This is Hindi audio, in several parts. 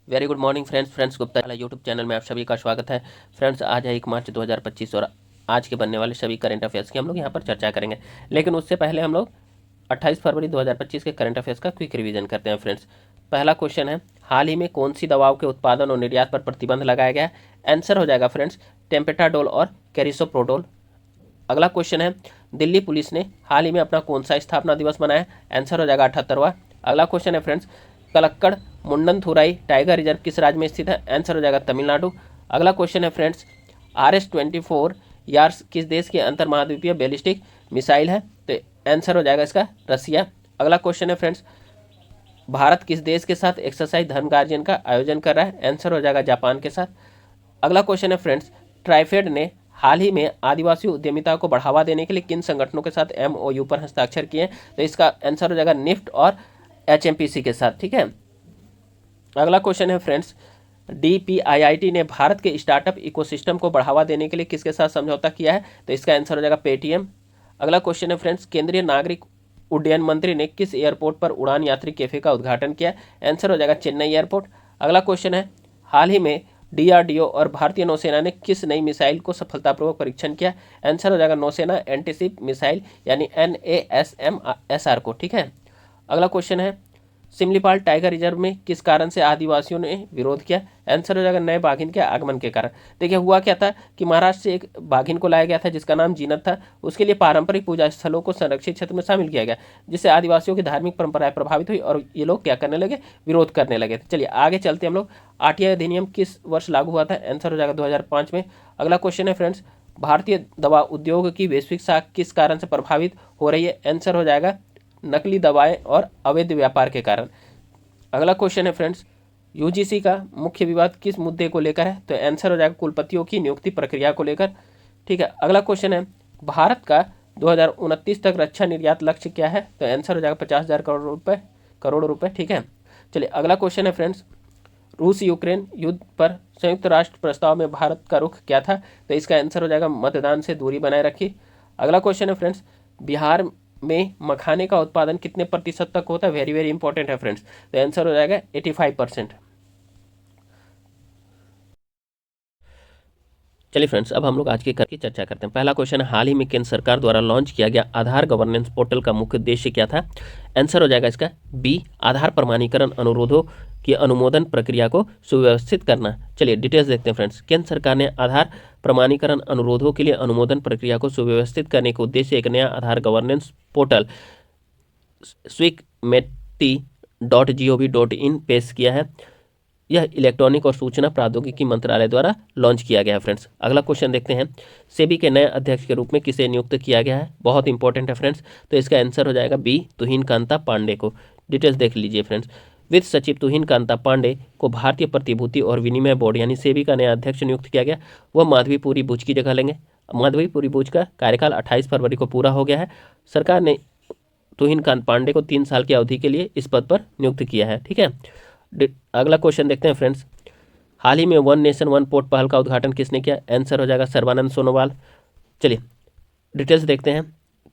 Very good morning friends Gupta वाला यूट्यूब चैनल में आप सभी का स्वागत है। फ्रेंड्स आज है 1 मार्च 2025 और आज के बनने वाले सभी करंट अफेयर्स की हम लोग यहाँ पर चर्चा करेंगे। लेकिन उससे पहले हम लोग 28 फरवरी 2025 के करंट अफेयर्स का क्विक रिवीजन करते हैं फ्रेंड्स। पहला क्वेश्चन है, हाल ही में कौन सी दवाओं के उत्पादन और निर्यात पर प्रतिबंध लगाया गया है? आंसर हो जाएगा फ्रेंड्स टेम्पेटाडोल और कैरिसोप्रोडोल। अगला क्वेश्चन है, दिल्ली पुलिस ने हाल ही में अपना कौन सा स्थापना दिवस मनाया? आंसर हो जाएगा 78वां। अगला क्वेश्चन है friends, Kalakkad Mundanthurai tiger reserve किस राज्य में स्थित है? आंसर हो जाएगा तमिलनाडु। अगला क्वेश्चन है फ्रेंड्स, RS-24 यार्स किस देश की अंतर महाद्वीपीय बैलिस्टिक मिसाइल है? तो आंसर हो जाएगा इसका रसिया। अगला क्वेश्चन है फ्रेंड्स, भारत किस देश के साथ एक्सरसाइज धर्म गार्जियन का आयोजन कर रहा है? आंसर हो जाएगा जापान के साथ। अगला क्वेश्चन है फ्रेंड्स, ट्राइफेड ने हाल ही में आदिवासी उद्यमिता को बढ़ावा देने के लिए किन संगठनों के साथ MOU पर हस्ताक्षर किए हैं? तो इसका आंसर हो जाएगा निफ्ट और HMPC के साथ। ठीक है। अगला क्वेश्चन है फ्रेंड्स, DPIIT ने भारत के स्टार्टअप इकोसिस्टम को बढ़ावा देने के लिए किसके साथ समझौता किया है? तो इसका आंसर हो जाएगा पेटीएम। अगला क्वेश्चन है फ्रेंड्स, केंद्रीय नागरिक उड्डयन मंत्री ने किस एयरपोर्ट पर उड़ान यात्री कैफे का उद्घाटन किया? आंसर हो जाएगा चेन्नई एयरपोर्ट। अगला क्वेश्चन है, हाल ही में DRDO और भारतीय नौसेना ने किस नई मिसाइल को सफलतापूर्वक परीक्षण किया? आंसर हो जाएगा नौसेना एंटीशिप मिसाइल यानी NASMSR को। ठीक है। अगला क्वेश्चन है, सिमलीपाल टाइगर रिजर्व में किस कारण से आदिवासियों ने विरोध किया? आंसर हो जाएगा नए बाघिन के आगमन के कारण। देखिए हुआ क्या था कि महाराष्ट्र से एक बाघिन को लाया गया था जिसका नाम जीनत था। उसके लिए पारंपरिक पूजा स्थलों को संरक्षित क्षेत्र में शामिल किया गया, जिससे आदिवासियों की धार्मिक परंपराएं प्रभावित हुई और ये लोग क्या करने लगे, विरोध करने लगे। चलिए आगे चलते हम लोग। RTI अधिनियम किस वर्ष लागू हुआ था? आंसर हो जाएगा 2005 में। अगला क्वेश्चन है फ्रेंड्स, भारतीय दवा उद्योग की वैश्विक साख किस कारण से प्रभावित हो रही है? आंसर हो जाएगा नकली दवाएं और अवैध व्यापार के कारण। अगला क्वेश्चन है फ्रेंड्स, UGC का मुख्य विवाद किस मुद्दे को लेकर है? तो आंसर हो जाएगा कुलपतियों की नियुक्ति प्रक्रिया को लेकर। ठीक है। अगला क्वेश्चन है, भारत का 2029 तक रक्षा निर्यात लक्ष्य क्या है? तो आंसर हो जाएगा 50,000 करोड़ रुपए। ठीक है। चलिए अगला क्वेश्चन है फ्रेंड्स, रूस यूक्रेन युद्ध पर संयुक्त राष्ट्र प्रस्ताव में भारत का रुख क्या था? तो इसका आंसर हो जाएगा मतदान से दूरी बनाए रखी। अगला क्वेश्चन है फ्रेंड्स, बिहार में मखाने का उत्पादन कितने प्रतिशत तक होता है? वेरी वेरी इंपॉर्टेंट है फ्रेंड्स। तो आंसर हो जाएगा 85%। चलिए फ्रेंड्स, अब हम लोग आज के कर की चर्चा करते हैं। पहला क्वेश्चन है, हाल ही में केंद्र सरकार द्वारा लॉन्च किया गया आधार गवर्नेंस पोर्टल का मुख्य उद्देश्य क्या था? आंसर हो जाएगा इसका बी, आधार प्रमाणीकरण अनुरोधों की अनुमोदन प्रक्रिया को सुव्यवस्थित करना। चलिए डिटेल्स देखते हैं फ्रेंड्स। केंद्र सरकार ने आधार प्रमाणीकरण अनुरोधों के लिए अनुमोदन प्रक्रिया को सुव्यवस्थित करने के उद्देश्य एक नया आधार गवर्नेंस पोर्टल swicmeti.gov.in पेश किया है। यह इलेक्ट्रॉनिक और सूचना प्रौद्योगिकी मंत्रालय द्वारा लॉन्च किया गया है फ्रेंड्स। अगला क्वेश्चन देखते हैं, सेबी के नए अध्यक्ष के रूप में किसे नियुक्त किया गया है? बहुत इंपॉर्टेंट है फ्रेंड्स। तो इसका आंसर हो जाएगा बी, तुहिन कांता पांडे को। डिटेल्स देख लीजिए फ्रेंड्स। वित्त सचिव तुहिन कांता पांडे को भारतीय प्रतिभूति और विनिमय बोर्ड यानी सेबी का नया अध्यक्ष नियुक्त किया गया। वह माधवीपुरी बुच की जगह लेंगे। माधवीपुरी बुच का कार्यकाल 28 फरवरी को पूरा हो गया है। सरकार ने तुहिन कांत पांडे को 3 साल की अवधि के लिए इस पद पर नियुक्त किया है। ठीक है। अगला क्वेश्चन देखते हैं फ्रेंड्स, हाल ही में वन नेशन वन पोर्ट पहल का उद्घाटन किसने किया? आंसर हो जाएगा सर्बानंद सोनोवाल। चलिए डिटेल्स देखते हैं।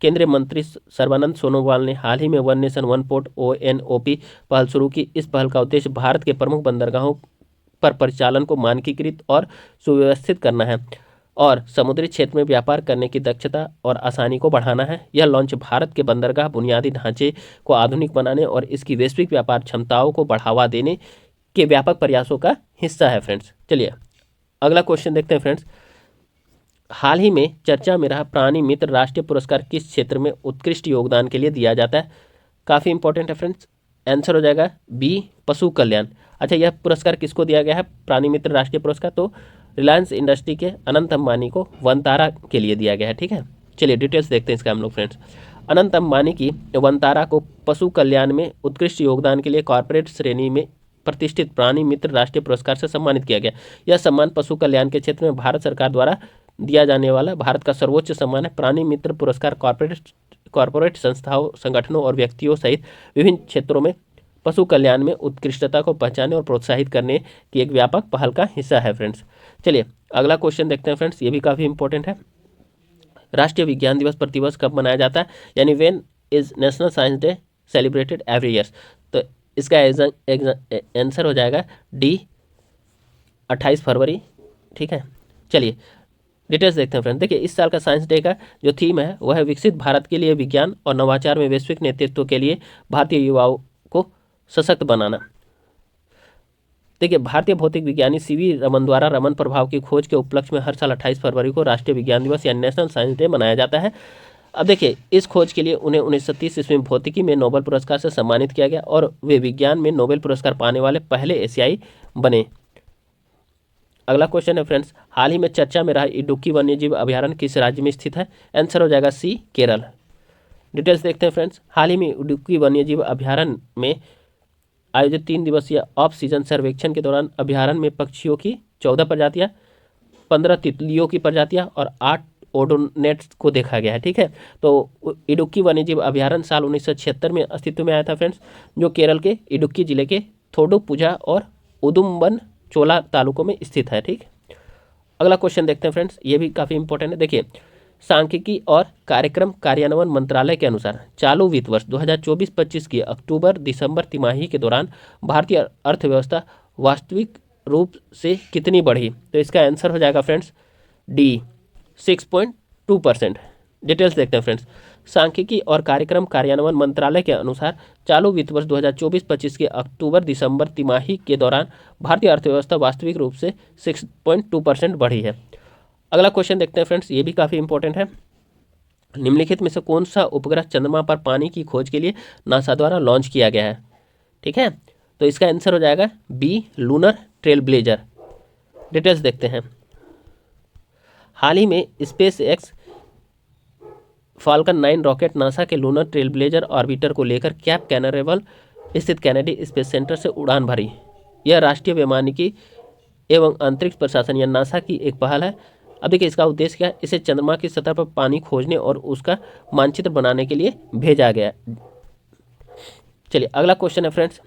केंद्रीय मंत्री सर्बानंद सोनोवाल ने हाल ही में one nation one port ONOP पहल शुरू की। इस पहल का उद्देश्य भारत के प्रमुख बंदरगाहों पर परिचालन को मानकीकृत और सुव्यवस्थित करना है और समुद्री क्षेत्र में व्यापार करने की दक्षता और आसानी को बढ़ाना है। यह लॉन्च भारत के बंदरगाह बुनियादी ढांचे को आधुनिक बनाने और इसकी वैश्विक व्यापार क्षमताओं को बढ़ावा देने के व्यापक प्रयासों का हिस्सा है फ्रेंड्स। चलिए अगला क्वेश्चन देखते हैं फ्रेंड्स, हाल ही में चर्चा में रहा प्राणी मित्र राष्ट्रीय पुरस्कार किस क्षेत्र में उत्कृष्ट योगदान के लिए दिया जाता है? काफ़ी इंपॉर्टेंट है फ्रेंड्स। आंसर हो जाएगा बी, पशु कल्याण। अच्छा, यह पुरस्कार किसको दिया गया है प्राणी मित्र राष्ट्रीय पुरस्कार? तो रिलायंस इंडस्ट्री के अनंत अंबानी को वनतारा के लिए दिया गया है। ठीक है। चलिए डिटेल्स देखते हैं इसका हम लोग फ्रेंड्स। अनंत अंबानी की वनतारा को पशु कल्याण में उत्कृष्ट योगदान के लिए कॉर्पोरेट श्रेणी में प्रतिष्ठित प्राणी मित्र राष्ट्रीय पुरस्कार से सम्मानित किया गया। यह सम्मान पशु कल्याण के क्षेत्र में भारत सरकार द्वारा दिया जाने वाला भारत का सर्वोच्च सम्मान है। प्राणी मित्र पुरस्कार कॉर्पोरेट संस्थाओं, संगठनों और व्यक्तियों सहित विभिन्न क्षेत्रों में पशु कल्याण में उत्कृष्टता को पहचानने और प्रोत्साहित करने की एक व्यापक पहल का हिस्सा है फ्रेंड्स। चलिए अगला क्वेश्चन देखते हैं फ्रेंड्स, ये भी काफ़ी इंपॉर्टेंट है। राष्ट्रीय विज्ञान दिवस प्रतिवर्ष कब मनाया जाता है? यानी when is national science day celebrated every year? तो इसका आंसर हो जाएगा डी 28 फरवरी। ठीक है, चलिए डिटेल्स देखते हैं फ्रेंड। देखिए इस साल का साइंस डे का जो थीम है वह है विकसित भारत के लिए विज्ञान और नवाचार में वैश्विक नेतृत्व के लिए भारतीय युवाओं को सशक्त बनाना। देखिए भारतीय भौतिक विज्ञानी सीवी रमन द्वारा रमन प्रभाव की खोज के उपलक्ष्य में हर साल 28 फरवरी को राष्ट्रीय विज्ञान दिवस या नेशनल साइंस डे मनाया जाता है। अब देखिए इस खोज के लिए उन्हें 1930 ईस्वी में भौतिकी में नोबेल पुरस्कार से सम्मानित किया गया और वे विज्ञान में नोबेल पुरस्कार पाने वाले पहले एशियाई बने। अगला क्वेश्चन है फ्रेंड्स, हाल ही में चर्चा में रहा इडुक्की वन्यजीव अभयारण्य किस राज्य में स्थित है? आंसर हो जाएगा सी केरल। डिटेल्स देखते हैं फ्रेंड्स। हाल ही में इडुक्की वन्यजीव अभयारण्य में आयोजित 3 दिवसीय ऑफ सीजन सर्वेक्षण के दौरान अभयारण्य में पक्षियों की 14 प्रजातियां, 15 तितलियों की प्रजातियां और 8 ओडोनेट्स को देखा गया है। ठीक है, तो इडुक्की वन्यजीव अभयारण्य साल 1976 में अस्तित्व में आया था फ्रेंड्स, जो केरल के इडुक्की जिले के थोडुपुझा और उदुम्बन चोला तालुकों में स्थित है। ठीक, अगला क्वेश्चन देखते हैं फ्रेंड्स, ये भी काफ़ी इंपॉर्टेंट है। देखिए सांख्यिकी और कार्यक्रम कार्यान्वयन मंत्रालय के अनुसार चालू वित्त वर्ष 2024-25 की अक्टूबर दिसंबर तिमाही के दौरान भारतीय अर्थव्यवस्था वास्तविक रूप से कितनी बढ़ी? तो इसका आंसर हो जाएगा फ्रेंड्स डी 6.2%। डिटेल्स देखते हैं फ्रेंड्स। सांख्यिकी और कार्यक्रम कार्यान्वयन मंत्रालय के अनुसार चालू वित्त वर्ष 2024-25 के अक्टूबर दिसंबर तिमाही के दौरान भारतीय अर्थव्यवस्था वास्तविक रूप से 6.2% बढ़ी है। अगला क्वेश्चन देखते हैं फ्रेंड्स, ये भी काफ़ी इंपॉर्टेंट है। निम्नलिखित में से कौन सा उपग्रह चंद्रमा पर पानी की खोज के लिए नासा द्वारा लॉन्च किया गया है? ठीक है, तो इसका आंसर हो जाएगा B Lunar Trailblazer. Details देखते हैं। हाल ही में SpaceX Falcon 9 rocket NASA के लूनर ट्रेल ब्लेजर ऑर्बिटर को लेकर कैप कैनरेवल स्थित कैनेडी स्पेस सेंटर से उड़ान भरी। यह राष्ट्रीय वैमानिकी एवं अंतरिक्ष प्रशासन या नासा की एक पहल है। अब देखिए इसका उद्देश्य क्या है? इसे चंद्रमा की सतह पर पानी खोजने और उसका मानचित्र बनाने के लिए भेजा गया। चलिए अगला क्वेश्चन है फ्रेंड्स,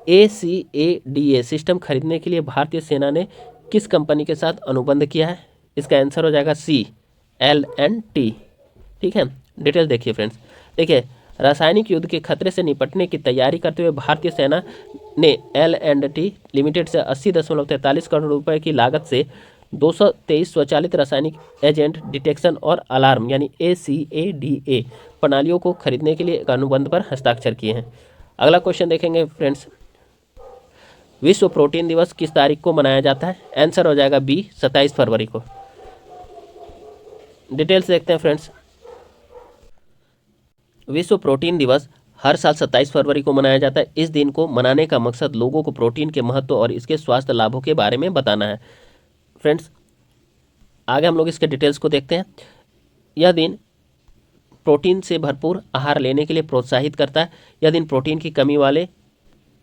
ACADA सिस्टम खरीदने के लिए भारतीय सेना ने किस कंपनी के साथ अनुबंध किया है? इसका आंसर हो जाएगा सी L&T। ठीक है, डिटेल देखिए फ्रेंड्स। देखिए रासायनिक युद्ध के खतरे से निपटने की तैयारी करते हुए भारतीय सेना ने L&T लिमिटेड से 80.43 करोड़ रुपए की लागत से 223 स्वचालित रासायनिक एजेंट डिटेक्शन और अलार्म यानी ACADA प्रणालियों को खरीदने के लिए एक अनुबंध पर हस्ताक्षर किए हैं। अगला क्वेश्चन देखेंगे फ्रेंड्स, विश्व प्रोटीन दिवस किस तारीख को मनाया जाता है? आंसर हो जाएगा बी 27 फरवरी को। डिटेल्स देखते हैं फ्रेंड्स। विश्व प्रोटीन दिवस हर साल 27 फरवरी को मनाया जाता है। इस दिन को मनाने का मकसद लोगों को प्रोटीन के महत्व और इसके स्वास्थ्य लाभों के बारे में बताना है। फ्रेंड्स आगे हम लोग इसके डिटेल्स को देखते हैं। यह दिन प्रोटीन से भरपूर आहार लेने के लिए प्रोत्साहित करता है। यह दिन प्रोटीन की कमी वाले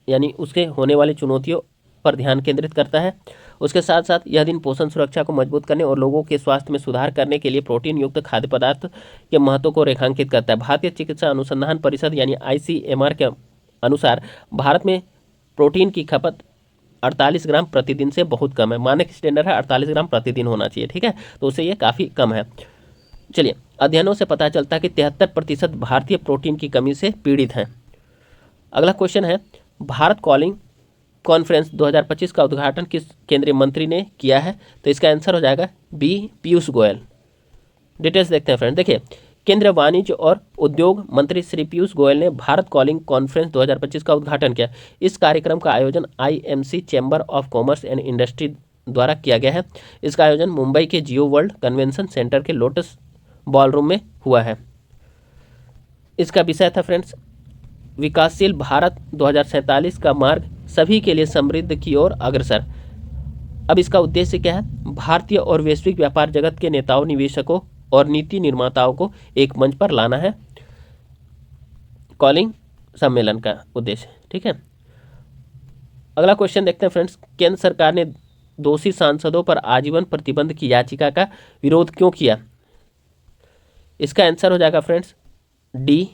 यानी उसके होने वाली चुनौतियों पर ध्यान केंद्रित करता है। उसके साथ साथ यह दिन पोषण सुरक्षा को मजबूत करने और लोगों के स्वास्थ्य में सुधार करने के लिए प्रोटीन युक्त खाद्य पदार्थ के महत्व को रेखांकित करता है। भारतीय चिकित्सा अनुसंधान परिषद यानी ICMR के अनुसार भारत में प्रोटीन की खपत 48 ग्राम प्रतिदिन से बहुत कम है। मानक स्टैंडर्ड है 48 ग्राम प्रतिदिन होना चाहिए। ठीक है, तो उससे ये काफ़ी कम है। चलिए अध्ययनों से पता चलता है कि 73% भारतीय प्रोटीन की कमी से पीड़ित हैं। अगला क्वेश्चन है, भारत कॉलिंग कॉन्फ्रेंस 2025 का उद्घाटन किस केंद्रीय मंत्री ने किया है? तो इसका आंसर हो जाएगा बी पीयूष गोयल। डिटेल्स देखते हैं फ्रेंड। देखिए केंद्रीय वाणिज्य और उद्योग मंत्री श्री पीयूष गोयल ने भारत कॉलिंग कॉन्फ्रेंस 2025 का उद्घाटन किया। इस कार्यक्रम का आयोजन IMC chamber of commerce and industry द्वारा किया गया है। इसका आयोजन मुंबई के जियो वर्ल्ड कन्वेंशन सेंटर के लोटस बॉलरूम में हुआ है। इसका विषय था फ्रेंड्स विकासशील भारत 2047 का मार्ग सभी के लिए समृद्धि की ओर अग्रसर। अब इसका उद्देश्य क्या है? भारतीय और वैश्विक व्यापार जगत के नेताओं, निवेशकों और नीति निर्माताओं को एक मंच पर लाना है कॉलिंग सम्मेलन का उद्देश्य। ठीक है, अगला क्वेश्चन देखते हैं फ्रेंड्स, केंद्र सरकार ने दोषी सांसदों पर आजीवन प्रतिबंध की याचिका का विरोध क्यों किया? इसका आंसर हो जाएगा फ्रेंड्स डी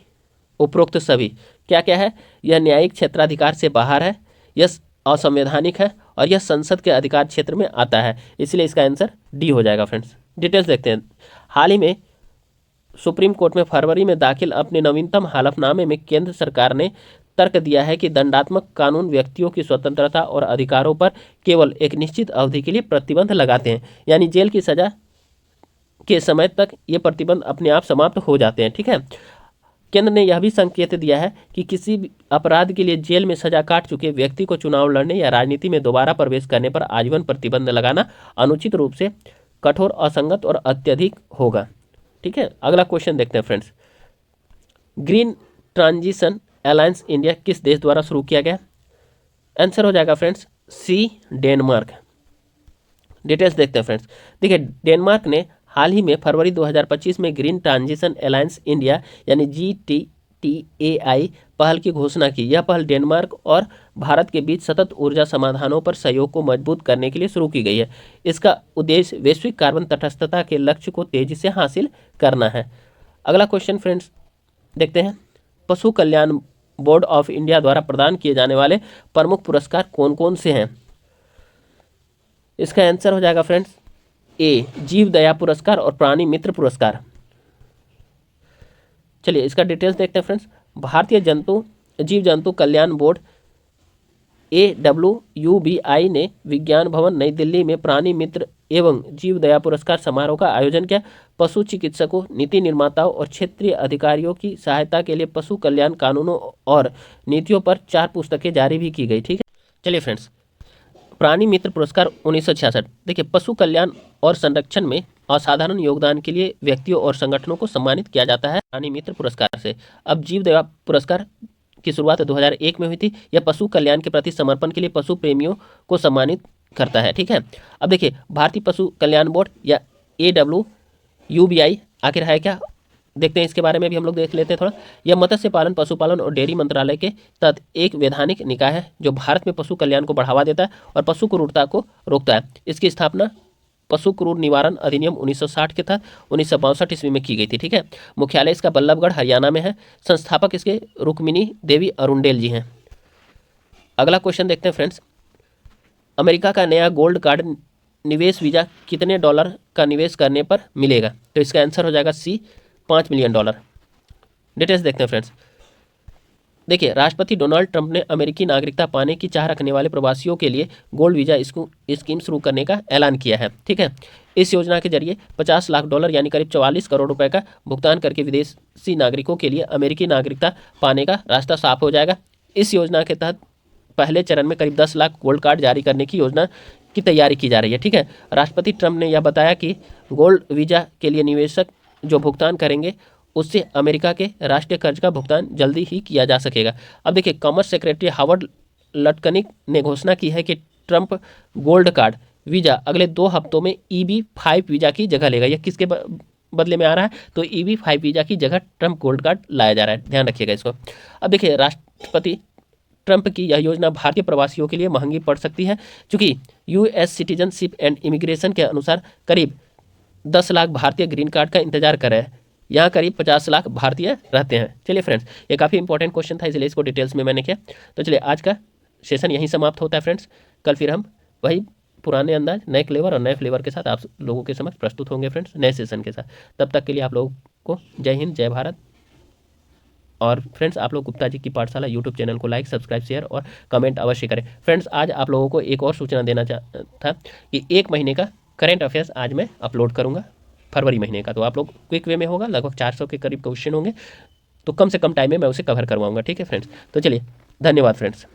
उपरोक्त सभी। क्या क्या है? यह न्यायिक क्षेत्राधिकार से बाहर है, यह असंवैधानिक है और यह संसद के अधिकार क्षेत्र में आता है। इसलिए इसका आंसर डी हो जाएगा फ्रेंड्स। डिटेल्स देखते हैं। हाल ही में सुप्रीम कोर्ट में फरवरी में दाखिल अपने नवीनतम हलफनामे में केंद्र सरकार ने तर्क दिया है कि दंडात्मक कानून व्यक्तियों की स्वतंत्रता और अधिकारों पर केवल एक निश्चित अवधि के लिए प्रतिबंध लगाते हैं, यानी जेल की सजा के समय तक ये प्रतिबंध अपने आप समाप्त हो जाते हैं। ठीक है, केंद्र ने यह भी संकेत दिया है कि किसी भी अपराध के लिए जेल में सजा काट चुके व्यक्ति को चुनाव लड़ने या राजनीति में दोबारा प्रवेश करने पर आजीवन प्रतिबंध लगाना अनुचित रूप से कठोर, असंगत और अत्यधिक होगा। ठीक है, अगला क्वेश्चन देखते हैं friends. Green transition alliance India किस देश द्वारा शुरू किया गया? आंसर हो जाएगा फ्रेंड्स सी, डेनमार्क। डिटेल्स देखते हैं फ्रेंड्स। देखिए, डेनमार्क ने हाल ही में फरवरी 2025 में ग्रीन ट्रांजिशन अलायंस इंडिया यानी GTTAI पहल की घोषणा की। यह पहल डेनमार्क और भारत के बीच सतत ऊर्जा समाधानों पर सहयोग को मजबूत करने के लिए शुरू की गई है। इसका उद्देश्य वैश्विक कार्बन तटस्थता के लक्ष्य को तेजी से हासिल करना है। अगला क्वेश्चन फ्रेंड्स देखते हैं। पशु कल्याण बोर्ड ऑफ इंडिया द्वारा प्रदान किए जाने वाले प्रमुख पुरस्कार कौन कौन से हैं? इसका आंसर हो जाएगा फ्रेंड्स ए, जीव दया पुरस्कार और प्राणी मित्र पुरस्कार। चलिए इसका डिटेल्स देखते हैं फ्रेंड्स। भारतीय जीव जंतु कल्याण बोर्ड AWUBI ने विज्ञान भवन नई दिल्ली में प्राणी मित्र एवं जीव दया पुरस्कार समारोह का आयोजन किया। पशु चिकित्सकों, नीति निर्माताओं और क्षेत्रीय अधिकारियों की सहायता के लिए पशु कल्याण कानूनों और नीतियों पर 4 पुस्तकें जारी भी की गई। ठीक है, चलिए फ्रेंड्स, प्राणी मित्र पुरस्कार 1966। देखिए, पशु कल्याण और संरक्षण में असाधारण योगदान के लिए व्यक्तियों और संगठनों को सम्मानित किया जाता है प्राणी मित्र पुरस्कार से। अब जीव दया पुरस्कार की शुरुआत 2001 में हुई थी। यह पशु कल्याण के प्रति समर्पण के लिए पशु प्रेमियों को सम्मानित करता है। ठीक है, अब देखिए, भारतीय पशु कल्याण बोर्ड या AWUBI आखिर है क्या, देखते हैं इसके बारे में भी हम लोग देख लेते हैं थोड़ा। यह मत्स्य पालन, पशुपालन और डेयरी मंत्रालय के तहत एक वैधानिक निकाय है जो भारत में पशु कल्याण को बढ़ावा देता है और पशु क्रूरता को रोकता है। इसकी स्थापना पशु क्रूर निवारण अधिनियम 1960 के तहत 1962 ईस्वी में की गई थी। ठीक है, मुख्यालय इसका बल्लभगढ़ हरियाणा में है। संस्थापक इसके रुक्मिणी देवी अरुणडेल जी हैं। अगला क्वेश्चन देखते हैं फ्रेंड्स। अमेरिका का नया गोल्ड कार्ड निवेश वीजा कितने डॉलर का निवेश करने पर मिलेगा? तो इसका आंसर हो जाएगा सी, $5 मिलियन। डिटेल्स देखते हैं फ्रेंड्स। देखिए, राष्ट्रपति डोनाल्ड ट्रंप ने अमेरिकी नागरिकता पाने की चाह रखने वाले प्रवासियों के लिए गोल्ड वीजा स्कीम शुरू करने का ऐलान किया है। ठीक है, इस योजना के जरिए $50 लाख यानी करीब 44 करोड़ रुपए का भुगतान करके विदेशी नागरिकों के लिए अमेरिकी नागरिकता पाने का रास्ता साफ हो जाएगा। इस योजना के तहत पहले चरण में करीब 10 लाख गोल्ड कार्ड जारी करने की योजना की तैयारी की जा रही है। ठीक है, राष्ट्रपति ट्रंप ने यह बताया कि गोल्ड वीजा के लिए निवेशक जो भुगतान करेंगे उससे अमेरिका के राष्ट्रीय कर्ज का भुगतान जल्दी ही किया जा सकेगा। अब देखिए, कॉमर्स सेक्रेटरी हावर्ड लटकनिक ने घोषणा की है कि ट्रंप गोल्ड कार्ड वीजा अगले 2 हफ्तों में EB-5 वीजा की जगह लेगा। यह किसके बदले में आ रहा है? तो EB-5 वीजा की जगह ट्रंप गोल्ड कार्ड लाया जा रहा है, ध्यान रखिएगा इसको। अब देखिए, राष्ट्रपति ट्रंप की यह योजना भारतीय प्रवासियों के लिए महंगी पड़ सकती है, क्योंकि US सिटीजनशिप एंड इमिग्रेशन के अनुसार करीब 10 लाख भारतीय ग्रीन कार्ड का इंतजार कर रहे हैं। यहाँ करीब 50 लाख भारतीय रहते हैं। चलिए फ्रेंड्स, ये काफ़ी इंपॉर्टेंट क्वेश्चन था, इसलिए इसको डिटेल्स में मैंने किया। तो चलिए, आज का सेशन यहीं समाप्त होता है फ्रेंड्स। कल फिर हम वही पुराने अंदाज, नए फ्लेवर और नए फ्लेवर के साथ आप लोगों के समक्ष प्रस्तुत होंगे फ्रेंड्स, नए सेशन के साथ। तब तक के लिए आप लोगों को जय हिंद, जय भारत। और फ्रेंड्स, आप लोग गुप्ता जी की पाठशाला यूट्यूब चैनल को लाइक, सब्सक्राइब, शेयर और कमेंट अवश्य करें। फ्रेंड्स, आज आप लोगों को एक और सूचना देना चाहता था कि 1 महीने का करेंट अफेयर्स आज मैं अपलोड करूँगा, फरवरी महीने का। तो आप लोग क्विक वे में होगा, लगभग 400 के करीब क्वेश्चन होंगे, तो कम से कम टाइम में मैं उसे कवर करवाऊंगा। ठीक है फ्रेंड्स, तो चलिए, धन्यवाद फ्रेंड्स।